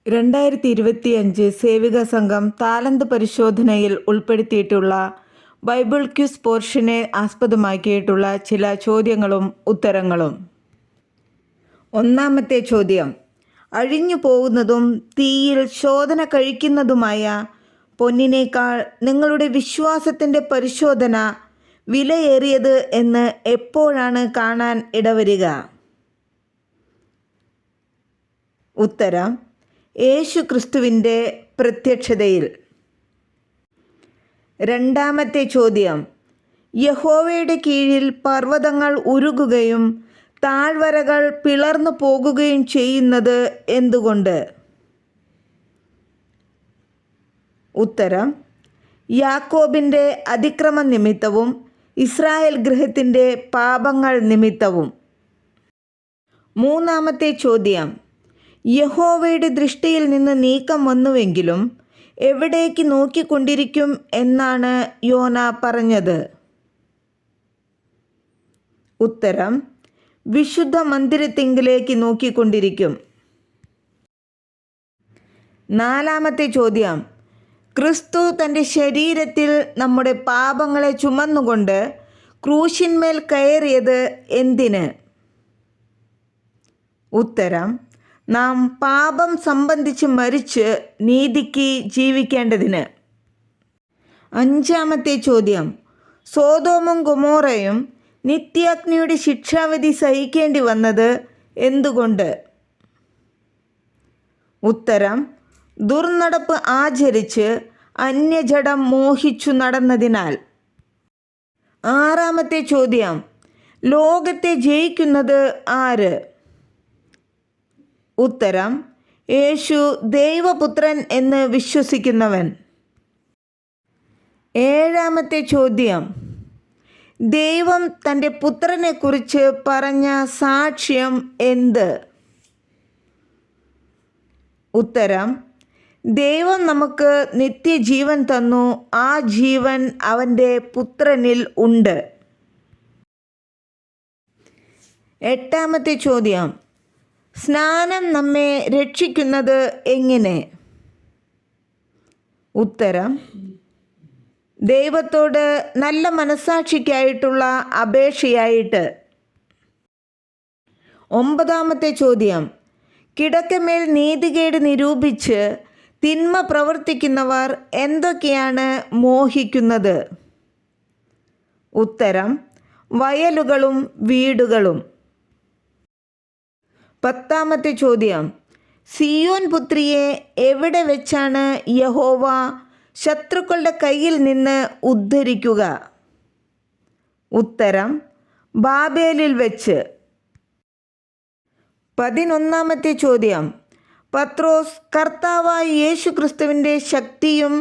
2025 സേവിക സംഘം താലന്ത് പരിശോധനയിൽ ഉൾപ്പെടുത്തിയിട്ടുള്ള ബൈബിൾ ക്വിസ് പോർഷനെ ആസ്പദമാക്കിയിട്ടുള്ള ചില ചോദ്യങ്ങളും ഉത്തരങ്ങളും. ഒന്നാമത്തെ ചോദ്യം: അഴിഞ്ഞു പോകുന്നതും തീയിൽ ശോധന കഴിക്കുന്നതുമായ പൊന്നിനേക്കാൾ നിങ്ങളുടെ വിശ്വാസത്തിൻ്റെ പരിശോധന വിലയേറിയത് എന്ന് എപ്പോഴാണ് കാണാൻ ഇടവരിക? ഉത്തരം: യേശു ക്രിസ്തുവിൻ്റെ പ്രത്യക്ഷതയിൽ. രണ്ടാമത്തെ ചോദ്യം: യഹോവയുടെ കീഴിൽ പർവ്വതങ്ങൾ ഉരുകുകയും താഴ്വരകൾ പിളർന്നു പോകുകയും ചെയ്യുന്നത് എന്തുകൊണ്ട്? ഉത്തരം: യാക്കോബിൻ്റെ അതിക്രമ നിമിത്തവും ഇസ്രായേൽ ഗൃഹത്തിൻ്റെ പാപങ്ങൾ നിമിത്തവും. മൂന്നാമത്തെ ചോദ്യം: യഹോവയുടെ ദൃഷ്ടിയിൽ നിന്ന് നീക്കം വന്നുവെങ്കിലും എവിടേക്ക് നോക്കിക്കൊണ്ടിരിക്കും എന്നാണ് യോന പറഞ്ഞത്? ഉത്തരം: വിശുദ്ധ മന്ദിരത്തിങ്കിലേക്ക് നോക്കിക്കൊണ്ടിരിക്കും. നാലാമത്തെ ചോദ്യം: ക്രിസ്തു തൻ്റെ ശരീരത്തിൽ നമ്മുടെ പാപങ്ങളെ ചുമന്നുകൊണ്ട് ക്രൂശിന്മേൽ കയറിയത് എന്തിന്? ഉത്തരം: നാം പാപം സംബന്ധിച്ച് മരിച്ച് നീതിക്ക് ജീവിക്കേണ്ടതിന്. അഞ്ചാമത്തെ ചോദ്യം: സോദോമും ഗൊമോറയും നിത്യാഗ്നിയുടെ ശിക്ഷാവിധി സഹിക്കേണ്ടി വന്നത് എന്തുകൊണ്ട്? ഉത്തരം: ദുർനടപ്പ് ആചരിച്ച് അന്യജഡം മോഹിച്ചു നടന്നതിനാൽ. ആറാമത്തെ ചോദ്യം: ലോകത്തെ ജയിക്കുന്നത് ആര്? ഉത്തരം: യേശു ദൈവപുത്രൻ എന്ന് വിശ്വസിക്കുന്നവൻ. ഏഴാമത്തെ ചോദ്യം: ദൈവം തൻ്റെ പുത്രനെക്കുറിച്ച് പറഞ്ഞ സാക്ഷ്യം എന്ത്? ഉത്തരം: ദൈവം നമുക്ക് നിത്യജീവൻ തന്നു, ആ ജീവൻ അവൻ്റെ പുത്രനിൽ ഉണ്ട്. എട്ടാമത്തെ ചോദ്യം: സ്നാനം നമ്മെ രക്ഷിക്കുന്നത് എങ്ങനെ? ഉത്തരം: ദൈവത്തോട് നല്ല മനസ്സാക്ഷിക്കായിട്ടുള്ള അപേക്ഷയായിട്ട്. ഒമ്പതാമത്തെ ചോദ്യം: കിടക്കമേൽ നീതികേട് നിരൂപിച്ച് തിന്മ പ്രവർത്തിക്കുന്നവർ എന്തൊക്കെയാണ് മോഹിക്കുന്നത്? ഉത്തരം: വയലുകളും വീടുകളും. പത്താമത്തെ ചോദ്യം: സിയോൻ പുത്രിയെ എവിടെ വെച്ചാണ് യഹോവ ശത്രുക്കളുടെ കയ്യിൽ നിന്ന് ഉദ്ധരിക്കുക? ഉത്തരം: ബാബേലിൽ വെച്ച്. 11ാമത്തെ ചോദ്യം: പത്രോസ് കർത്താവായ യേശു ക്രിസ്തുവിൻ്റെ ശക്തിയും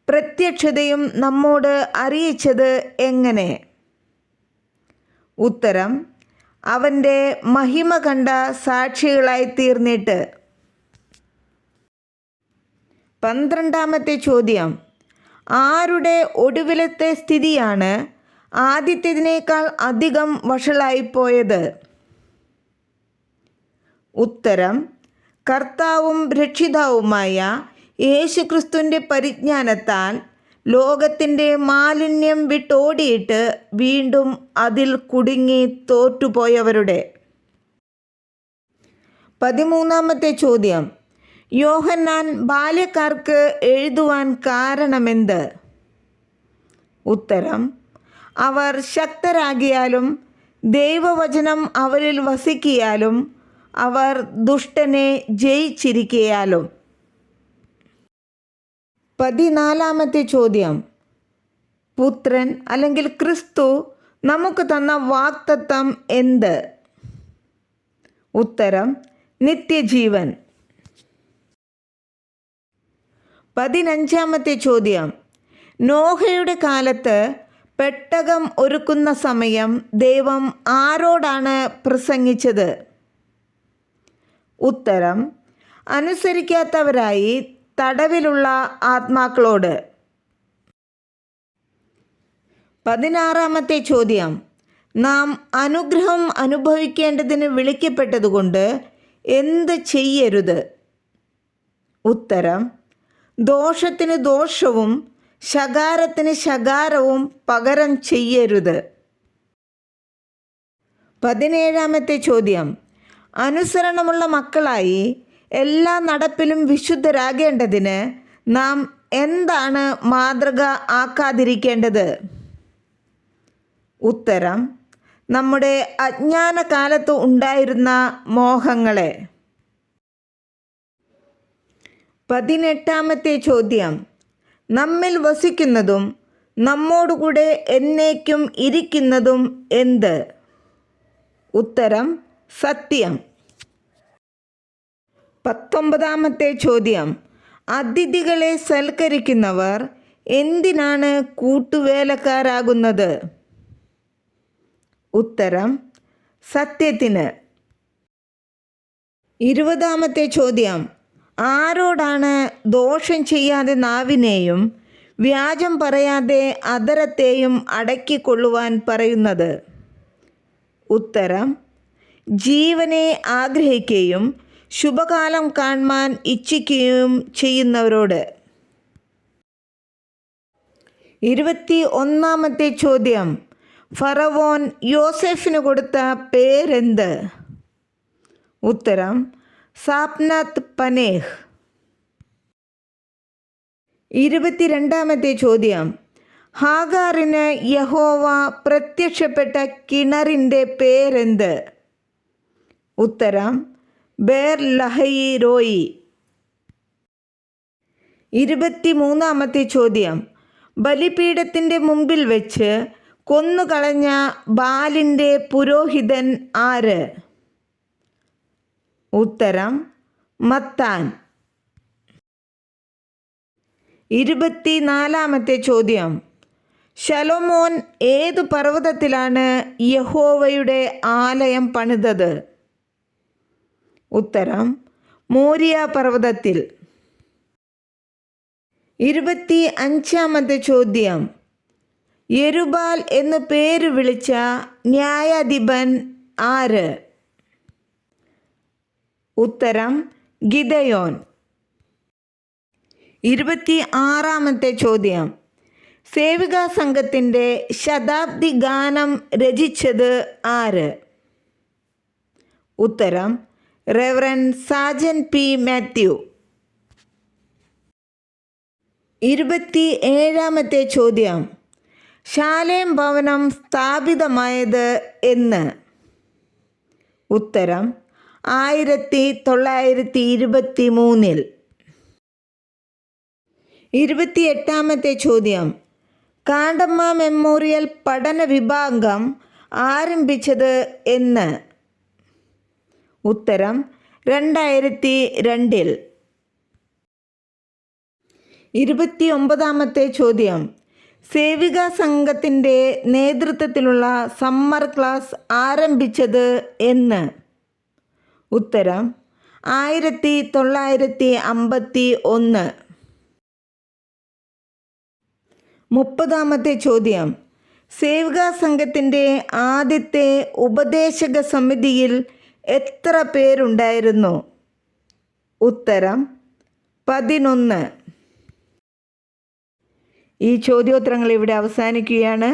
പ്രത്യക്ഷതയും നമ്മോട് അറിയിച്ചത് എങ്ങനെ? ഉത്തരം: അവൻ്റെ മഹിമ കണ്ട സാക്ഷികളായി തീർന്നിട്ട്. 12ാമത്തെ ചോദ്യം: ആരുടെ ഒടുവിലത്തെ സ്ഥിതിയാണ് ആദ്യത്തേതിനേക്കാൾ അധികം വഷളായിപ്പോയത്? ഉത്തരം: കർത്താവും രക്ഷിതാവുമായ യേശുക്രിസ്തുവിൻ്റെ പരിജ്ഞാനത്താൽ ലോകത്തിൻ്റെ മാലിന്യം വിട്ടോടിയിട്ട് വീണ്ടും അതിൽ കുടുങ്ങി തോറ്റുപോയവരുടെ. 13ാമത്തെ ചോദ്യം: യോഹന്നാൻ ബാല്യക്കാർക്ക് എഴുതുവാൻ കാരണമെന്ത്? ഉത്തരം: അവർ ശക്തരാകിയാലും ദൈവവചനം അവരിൽ വസിക്കിയാലും അവർ ദുഷ്ടനെ ജയിച്ചിരിക്കയാലും. 14ാമത്തെ ചോദ്യം: പുത്രൻ അല്ലെങ്കിൽ ക്രിസ്തു നമുക്ക് തന്ന വാഗ്ദത്തം എന്ത്? ഉത്തരം: നിത്യജീവൻ. 15ാമത്തെ ചോദ്യം: നോഹയുടെ കാലത്ത് പെട്ടകം ഒരുക്കുന്ന സമയം ദൈവം ആരോടാണ് പ്രസംഗിച്ചത്? ഉത്തരം: അനുസരിക്കാത്തവരായി തടവിലുള്ള ആത്മാക്കളോട്. 16ാമത്തെ ചോദ്യം: നാം അനുഗ്രഹം അനുഭവിക്കേണ്ടതിന് വിളിക്കപ്പെട്ടതുകൊണ്ട് എന്ത് ചെയ്യരുത്? ഉത്തരം ദോഷത്തിന് ദോഷവും ശകാരത്തിന് ശകാരവും പകരം ചെയ്യരുത്. 17-ാമത്തെ ചോദ്യം. അനുസരണമുള്ള മക്കളായി എല്ലാ നടപ്പിലും വിശുദ്ധരാകേണ്ടതിന് നാം എന്താണ് മാതൃക ആക്കാതിരിക്കേണ്ടത്? ഉത്തരം നമ്മുടെ അജ്ഞാനകാലത്ത് ഉണ്ടായിരുന്ന മോഹങ്ങളെ. 18-ാമത്തെ ചോദ്യം. നമ്മിൽ വസിക്കുന്നതും നമ്മോടുകൂടെ എന്നേക്കും ഇരിക്കുന്നതും എന്ത്? ഉത്തരം സത്യം. 19-ാമത്തെ ചോദ്യം. അതിഥികളെ സൽക്കരിക്കുന്നവർ എന്തിനാണ് കൂട്ടുവേലക്കാരാകുന്നത്? ഉത്തരം സത്യത്തിന്. 20-ാമത്തെ ചോദ്യം. ആരോടാണ് ദോഷം ചെയ്യാതെ നാവിനെയും വ്യാജം പറയാതെ അധരത്തെയും അടക്കിക്കൊള്ളുവാൻ പറയുന്നത്? ഉത്തരം ജീവനെ ആഗ്രഹിക്കുകയും ശുഭകാലം കാണുവാൻ ഇച്ഛിക്കുകയും ചെയ്യുന്നവരോട്. 21-ാമത്തെ ചോദ്യം. ഫറവോൻ യോസേഫിന് കൊടുത്ത പേരെന്ത്? ഉത്തരം സാപ്നത്ത് പനേഹ്. 22-ാമത്തെ ചോദ്യം. ഹാഗാറിന് യഹോവ പ്രത്യക്ഷപ്പെട്ട കിണറിൻ്റെ പേരെന്ത്? ഉത്തരം ബേർ ലഹയി റോയി. 23-ാമത്തെ ചോദ്യം. ബലിപീഠത്തിൻ്റെ മുമ്പിൽ വെച്ച് കൊന്നുകളഞ്ഞ ബാലിൻ്റെ പുരോഹിതൻ ആര്? ഉത്തരം മത്താൻ. 24-ാമത്തെ ചോദ്യം. ശലോമോൻ ഏതു പർവ്വതത്തിലാണ് യഹോവയുടെ ആലയം പണിതത്? ഉത്തരം മോരിയ പർവ്വതത്തിൽ. 25-ാമത്തെ ചോദ്യം. യെരുബാൽ എന്ന് പേര് വിളിച്ച ന്യായാധിപൻ ആര്? ഉത്തരം ഗിദയോൻ. 26-ാമത്തെ ചോദ്യം. സേവികാ സംഘത്തിൻ്റെ ശതാബ്ദി ഗാനം രചിച്ചത് ആര്? ഉത്തരം റെവറൻ സാജൻ പി മാത്യു. 27-ാമത്തെ ചോദ്യം. ശാലേം ഭവനം സ്ഥാപിതമായത് എന്ന്? ഉത്തരം 1923. 28-ാമത്തെ ചോദ്യം. കാണ്ടമ്മ മെമ്മോറിയൽ പഠന വിഭാഗം ആരംഭിച്ചത് എന്ന്? ഉത്തരം 2002. 29-ാമത്തെ ചോദ്യം. സേവികാ സംഘത്തിൻ്റെ നേതൃത്വത്തിലുള്ള സമ്മർ ക്ലാസ് ആരംഭിച്ചത് എന്ന്? ഉത്തരം 1951. 30-ാമത്തെ ചോദ്യം. സേവികാ സംഘത്തിൻ്റെ ആദ്യത്തെ ഉപദേശക സമിതിയിൽ എത്ര പേരുണ്ടായിരുന്നു? ഉത്തരം 11. ഈ ചോദ്യോത്തരങ്ങൾ ഇവിടെ അവസാനിക്കുകയാണ്.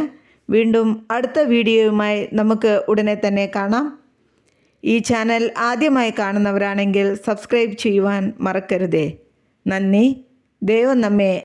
വീണ്ടും അടുത്ത വീഡിയോയുമായി നമുക്ക് ഉടനെ തന്നെ കാണാം. ഈ ചാനൽ ആദ്യമായി കാണുന്നവരാണെങ്കിൽ സബ്സ്ക്രൈബ് ചെയ്യുവാൻ മറക്കരുതേ. നന്ദി. ദൈവം നമ്മെ